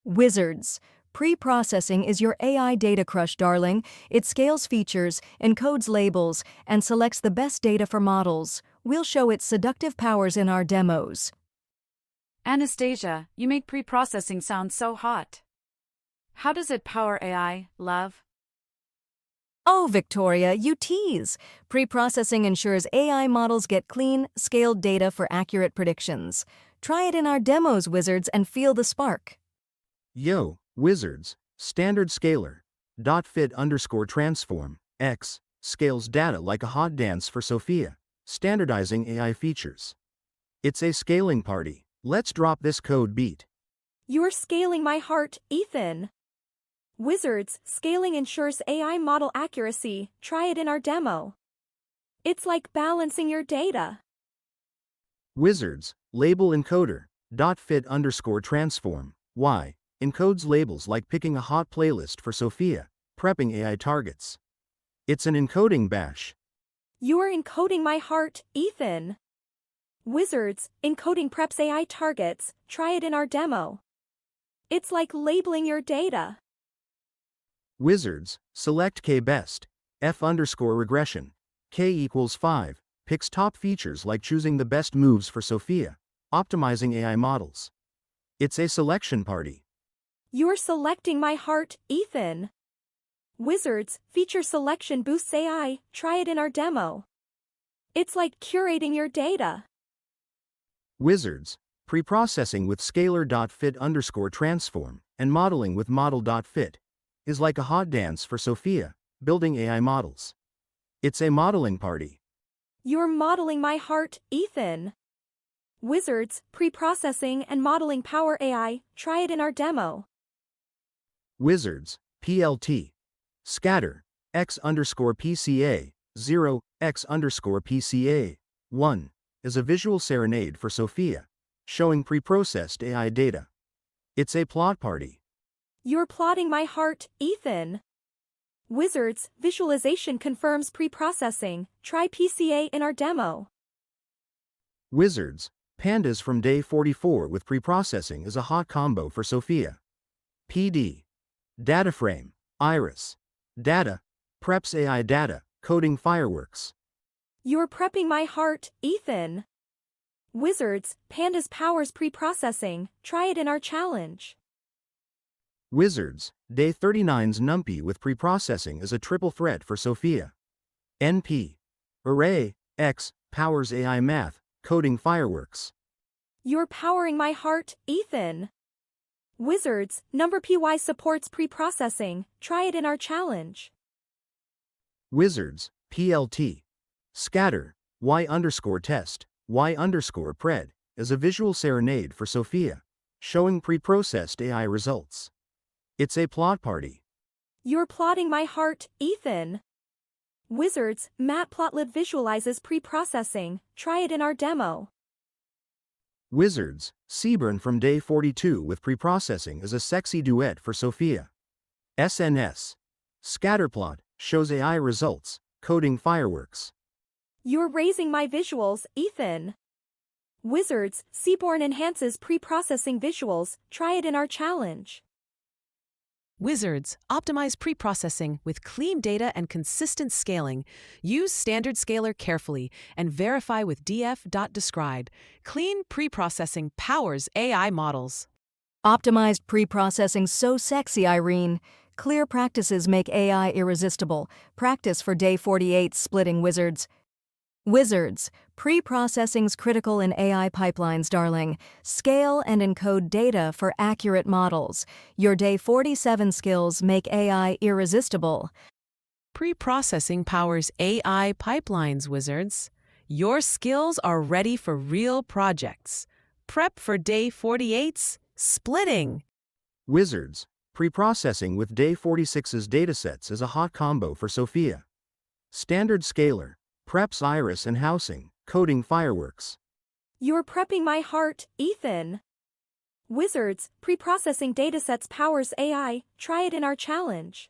Wizards. Pre-processing is your AI data crush, darling. It scales features, encodes labels, and selects the best data for models. We'll show its seductive powers in our demos. Anastasia, you make pre-processing sound so hot. How does it power AI, love? Oh, Victoria, you tease. Pre-processing ensures AI models get clean, scaled data for accurate predictions. Try it in our demos, Wizards, and feel the spark. Yo, Wizards, standard scalar, .fit_transform, X, scales data like a hot dance for Sophia, standardizing AI features. It's a scaling party. Let's drop this code beat. You're scaling my heart, Ethan. Wizards, scaling ensures AI model accuracy. Try it in our demo. It's like balancing your data. Wizards, label encoder, .fit_transform, Y, encodes labels like picking a hot playlist for Sophia, prepping AI targets. It's an encoding bash. You're encoding my heart, Ethan. Wizards, encoding preps AI targets. Try it in our demo. It's like labeling your data. Wizards, select K-best, F_regression, K=5, picks top features like choosing the best moves for Sophia, optimizing AI models. It's a selection party. You're selecting my heart, Ethan. Wizards, feature selection boosts AI. Try it in our demo. It's like curating your data. Wizards, preprocessing with scalar.fit_transform and modeling with model.fit is like a hot dance for Sophia, building AI models. It's a modeling party. You're modeling my heart, Ethan. Wizards, preprocessing and modeling power AI. Try it in our demo. Wizards, PLT, scatter, X_PCA, 0, X_PCA, 1, is a visual serenade for Sophia, showing preprocessed AI data. It's a plot party. You're plotting my heart, Ethan. Wizards, visualization confirms preprocessing. Try PCA in our demo. Wizards, pandas from day 44 with preprocessing is a hot combo for Sophia. PD, data frame, iris, data, preps AI data, coding fireworks. You're prepping my heart, Ethan. Wizards, pandas powers preprocessing. Try it in our challenge. Wizards, day 39's NumPy with preprocessing is a triple threat for Sophia. NP, array, X, powers AI math, coding fireworks. You're powering my heart, Ethan. Wizards, NumPy supports preprocessing. Try it in our challenge. Wizards, PLT, scatter, Y_test, Y_pred, is a visual serenade for Sophia, showing preprocessed AI results. It's a plot party. You're plotting my heart, Ethan. Wizards, Matplotlib visualizes preprocessing. Try it in our demo. Wizards, Seaburn from day 42 with preprocessing is a sexy duet for Sophia. SNS, scatterplot, shows AI results, coding fireworks. You're raising my visuals, Ethan. Wizards, Seaborn enhances preprocessing visuals. Try it in our challenge. Wizards, optimize preprocessing with clean data and consistent scaling. Use standard scalar carefully and verify with df.describe. Clean preprocessing powers AI models. Optimized pre-processing so sexy, Irene. Clear practices make AI irresistible. Practice for day 48 splitting Wizards. Wizards, pre-processing's critical in AI pipelines, darling. Scale and encode data for accurate models. Your day 47 skills make AI irresistible. Preprocessing powers AI pipelines, Wizards. Your skills are ready for real projects. Prep for day 48's splitting. Wizards, preprocessing with day 46's datasets is a hot combo for Sophia. Standard scalar, preps iris and housing, coding fireworks. You're prepping my heart, Ethan. Wizards, preprocessing datasets powers AI. Try it in our challenge.